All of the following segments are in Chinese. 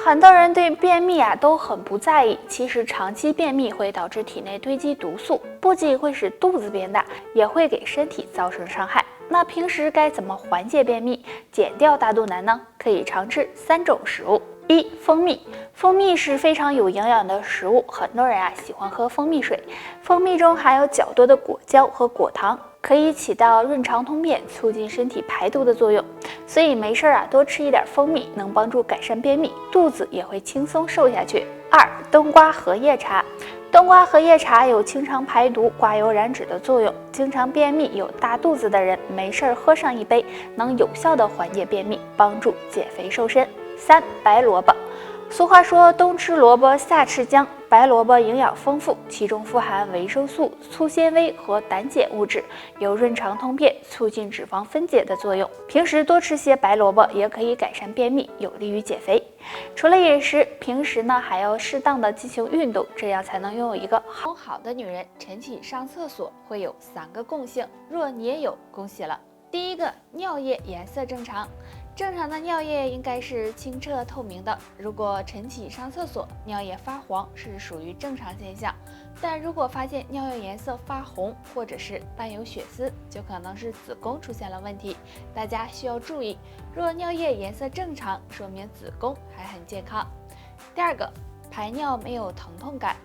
很多人对便秘都很不在意，其实长期便秘会导致体内堆积毒素，不仅会使肚子变大，也会给身体造成伤害。那平时该怎么缓解便秘，减掉大肚腩呢？可以常吃3种食物。1. 蜂蜜。蜂蜜是非常有营养的食物，很多人喜欢喝蜂蜜水。蜂蜜中含有较多的果胶和果糖，可以起到润肠通便、促进身体排毒的作用。所以没事多吃一点蜂蜜，能帮助改善便秘，肚子也会轻松瘦下去。2. 冬瓜荷叶茶。冬瓜荷叶茶有清肠排毒、刮油燃脂的作用，经常便秘、有大肚子的人没事喝上一杯，能有效的缓解便秘，帮助减肥瘦身。3. 白萝卜。俗话说冬吃萝卜夏吃姜，白萝卜营养丰富，其中富含维生素、粗纤维和胆碱物质，有润肠通便、促进脂肪分解的作用。平时多吃些白萝卜也可以改善便秘，有利于减肥。除了饮食，平时还要适当的进行运动，这样才能拥有一个好的女人。晨起上厕所会有3个共性，若你也有，恭喜了。第一个，尿液颜色正常。正常的尿液应该是清澈透明的，如果晨起上厕所尿液发黄是属于正常现象，但如果发现尿液颜色发红或者是伴有血丝，就可能是子宫出现了问题，大家需要注意。若尿液颜色正常，说明子宫还很健康。第二个，排尿没有疼痛感。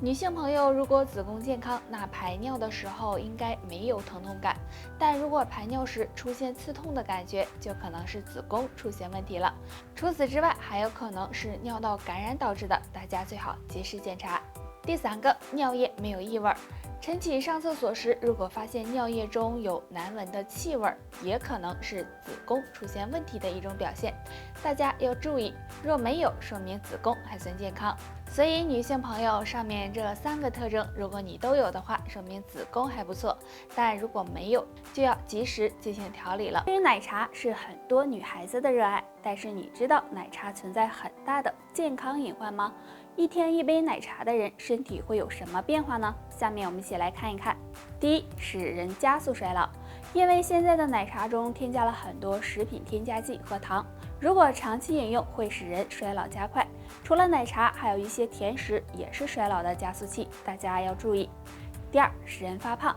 女性朋友如果子宫健康，那排尿的时候应该没有疼痛感，但如果排尿时出现刺痛的感觉，就可能是子宫出现问题了。除此之外，还有可能是尿道感染导致的，大家最好及时检查。第3个，尿液没有异味。晨起上厕所时，如果发现尿液中有难闻的气味，也可能是子宫出现问题的一种表现，大家要注意。若没有，说明子宫还算健康。所以女性朋友上面这3个特征，如果你都有的话，说明子宫还不错，但如果没有，就要及时进行调理了。对于奶茶是很多女孩子的热爱，但是你知道奶茶存在很大的健康隐患吗？一天1杯奶茶的人身体会有什么变化呢？下面我们一起来看一看。第一，使人加速衰老。因为现在的奶茶中添加了很多食品添加剂和糖，如果长期饮用会使人衰老加快。除了奶茶，还有一些甜食也是衰老的加速器，大家要注意。第二，使人发胖。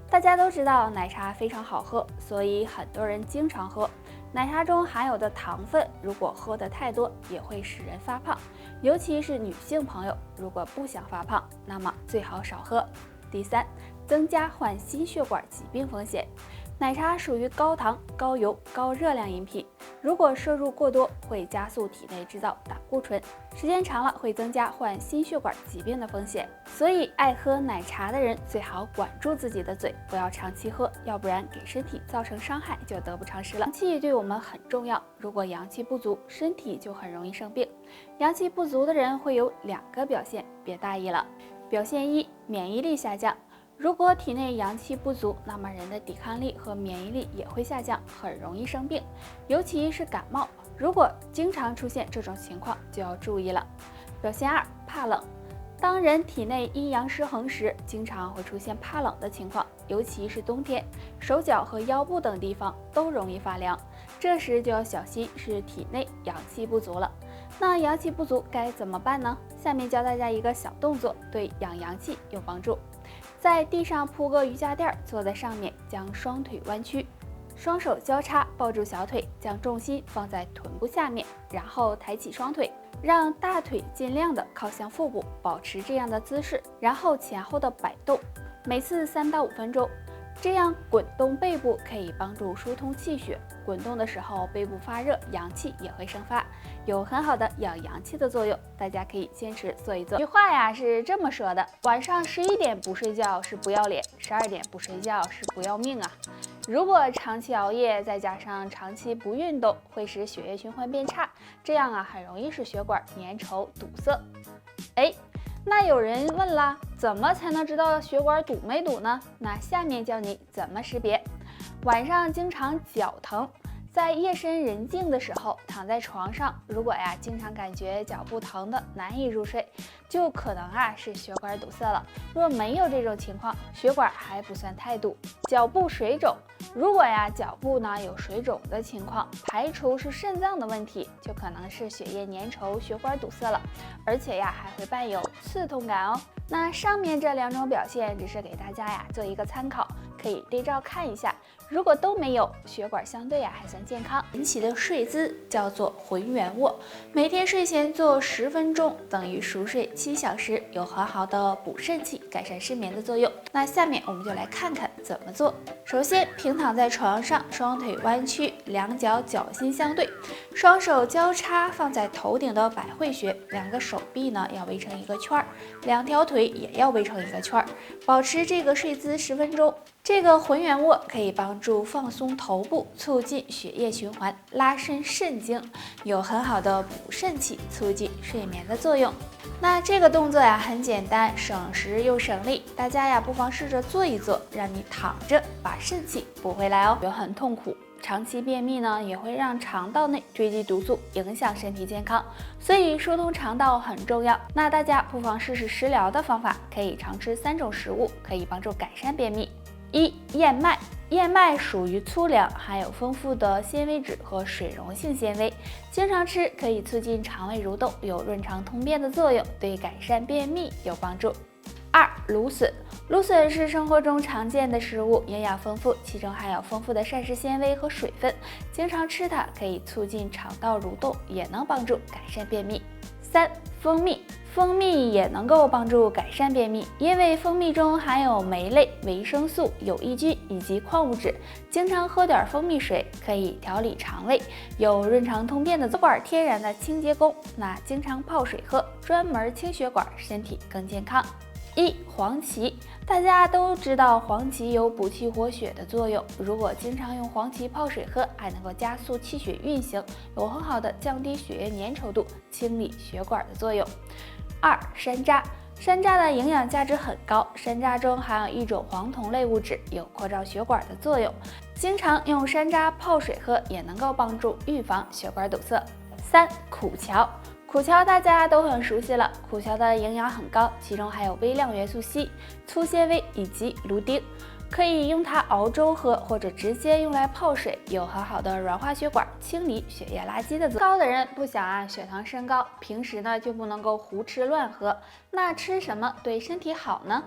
大家都知道奶茶非常好喝，所以很多人经常喝。奶茶中含有的糖分，如果喝得太多，也会使人发胖。尤其是女性朋友，如果不想发胖，那么最好少喝。第3，增加患心血管疾病风险。奶茶属于高糖、高油、高热量饮品，如果摄入过多，会加速体内制造胆固醇，时间长了会增加患心血管疾病的风险。所以爱喝奶茶的人最好管住自己的嘴，不要长期喝，要不然给身体造成伤害就得不偿失了。阳气对我们很重要，如果阳气不足，身体就很容易生病。阳气不足的人会有2个表现，别大意了。表现1，免疫力下降。如果体内阳气不足，那么人的抵抗力和免疫力也会下降，很容易生病，尤其是感冒。如果经常出现这种情况，就要注意了。表现2，怕冷。当人体内阴阳失衡时，经常会出现怕冷的情况，尤其是冬天，手脚和腰部等地方都容易发凉，这时就要小心是体内阳气不足了。那阳气不足该怎么办呢？下面教大家一个小动作，对养阳气有帮助。在地上铺个瑜伽垫，坐在上面，将双腿弯曲，双手交叉抱住小腿，将重心放在臀部下面，然后抬起双腿，让大腿尽量的靠向腹部，保持这样的姿势，然后前后的摆动，每次3到5分钟。这样滚动背部可以帮助疏通气血，滚动的时候背部发热，阳气也会生发，有很好的养阳气的作用，大家可以坚持做一做。这句话是这么说的：晚上11点不睡觉是不要脸，12点不睡觉是不要命啊！如果长期熬夜，再加上长期不运动，会使血液循环变差，这样很容易使血管粘稠堵塞。那有人问了，怎么才能知道血管堵没堵呢？那下面教你怎么识别。晚上经常脚疼，在夜深人静的时候，躺在床上，如果经常感觉脚部疼的难以入睡，就可能是血管堵塞了。若没有这种情况，血管还不算太堵。脚部水肿，如果脚部有水肿的情况，排除是肾脏的问题，就可能是血液粘稠，血管堵塞了，而且还会伴有刺痛感哦。那上面这2种表现只是给大家做一个参考，可以对照看一下。如果都没有，血管相对还算健康。神奇的睡姿叫做浑圆卧，每天睡前做10分钟，等于熟睡7小时，有很好的补肾气、改善失眠的作用。那下面我们就来看看怎么做。首先，平躺在床上，双腿弯曲，两脚脚心相对，双手交叉放在头顶的百会穴，2个手臂要围成一个圈，2条腿也要围成一个圈，保持这个睡姿10分钟。这个浑圆卧可以帮助放松头部，促进血液循环，拉伸肾经，有很好的补肾气、促进睡眠的作用。那这个动作很简单，省时又省力，大家不妨试着做一做，让你躺着把肾气补回来哦。也很痛苦，长期便秘也会让肠道内堆积毒素，影响身体健康，所以疏通肠道很重要。那大家不妨试试食疗的方法，可以常吃3种食物，可以帮助改善便秘。1. 燕麦，燕麦属于粗粮，含有丰富的纤维质和水溶性纤维，经常吃可以促进肠胃蠕动，有润肠通便的作用，对改善便秘有帮助。2. 芦笋，芦笋是生活中常见的食物，营养丰富，其中含有丰富的膳食纤维和水分，经常吃它可以促进肠道蠕动，也能帮助改善便秘。3. 蜂蜜，蜂蜜也能够帮助改善便秘，因为蜂蜜中含有酶类、维生素、有益菌以及矿物质，经常喝点蜂蜜水可以调理肠胃，有润肠通便的血管天然的清洁功。那经常泡水喝，专门清血管，身体更健康。1. 黄芪，大家都知道黄芪有补气活血的作用，如果经常用黄芪泡水喝，还能够加速气血运行，有很好的降低血液粘稠度、清理血管的作用。2. 山楂，山楂的营养价值很高，山楂中含有一种黄酮类物质，有扩张血管的作用，经常用山楂泡水喝，也能够帮助预防血管堵塞。3. 苦荞，苦荞大家都很熟悉了，苦荞的营养很高，其中含有微量元素硒、粗纤维以及芦丁，可以用它熬粥喝，或者直接用来泡水，有很好的软化血管、清理血液垃圾的作用。高的人不想血糖升高，平时就不能够胡吃乱喝，那吃什么对身体好呢？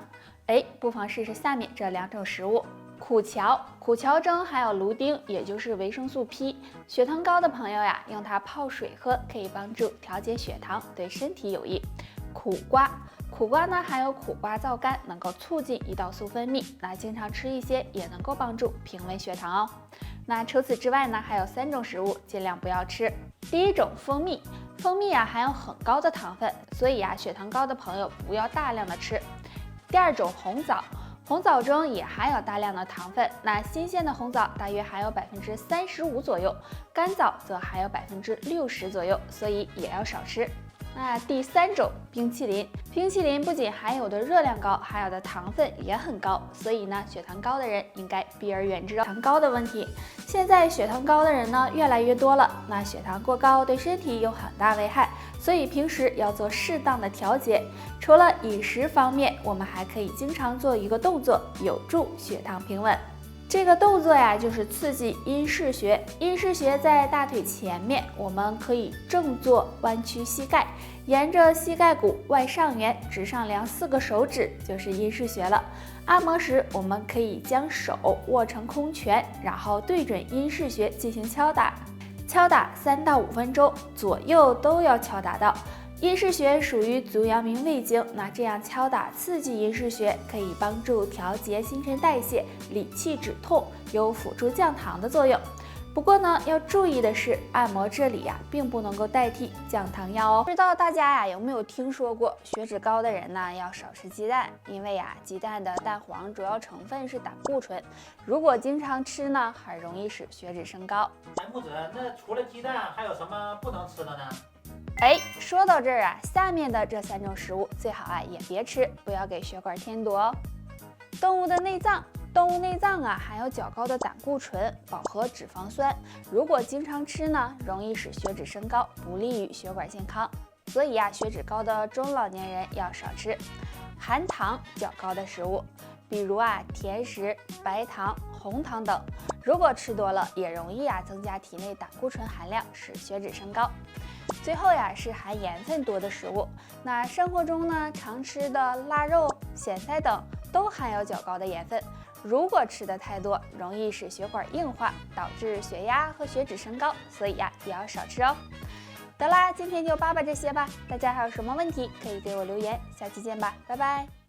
不妨试试下面这2种食物。苦荞，苦荞中含有芦丁，也就是维生素 P， 血糖高的朋友用它泡水喝，可以帮助调节血糖，对身体有益。苦瓜，苦瓜含有苦瓜皂苷，能够促进胰岛素分泌，那经常吃一些也能够帮助平稳血糖哦。那除此之外还有3种食物尽量不要吃。第1种蜂蜜，蜂蜜含有很高的糖分，所以血糖高的朋友不要大量的吃。第2种红枣，红枣中也含有大量的糖分，那新鲜的红枣大约含有35%左右，干枣则含有60%左右，所以也要少吃。那第3种冰淇淋，冰淇淋不仅含有的热量高，含有的糖分也很高，所以血糖高的人应该避而远之。血糖高的问题，现在血糖高的人越来越多了，那血糖过高对身体有很大危害，所以平时要做适当的调节。除了饮食方面，我们还可以经常做一个动作，有助血糖平稳。这个动作就是刺激阴市穴。阴市穴在大腿前面，我们可以正坐，弯曲膝盖，沿着膝盖骨外上缘直上量4个手指，就是阴市穴了。按摩时，我们可以将手握成空拳，然后对准阴市穴进行敲打，敲打3到5分钟，左右都要敲打到。阴市穴属于足阳明胃经，那这样敲打刺激阴市穴，可以帮助调节新陈代谢、理气止痛，有辅助降糖的作用。不过要注意的是，按摩这里并不能够代替降糖药哦。不知道大家有没有听说过，血脂高的人要少吃鸡蛋，因为鸡蛋的蛋黄主要成分是胆固醇，如果经常吃很容易使血脂升高。木子，那除了鸡蛋，还有什么不能吃的呢？说到这儿下面的这3种食物最好也别吃，不要给血管添堵哦。动物的内脏动物内脏啊含有较高的胆固醇、饱和脂肪酸，如果经常吃呢，容易使血脂升高，不利于血管健康。所以呀，血脂高的中老年人要少吃含糖较高的食物，比如啊甜食、白糖、红糖等。如果吃多了，也容易增加体内胆固醇含量，使血脂升高。最后呀是含盐分多的食物，那生活中呢常吃的腊肉、咸菜等都含有较高的盐分。如果吃的太多，容易使血管硬化，导致血压和血脂升高，所以呀也要少吃哦。得啦，今天就扒这些吧。大家还有什么问题可以给我留言，下期见吧，拜拜。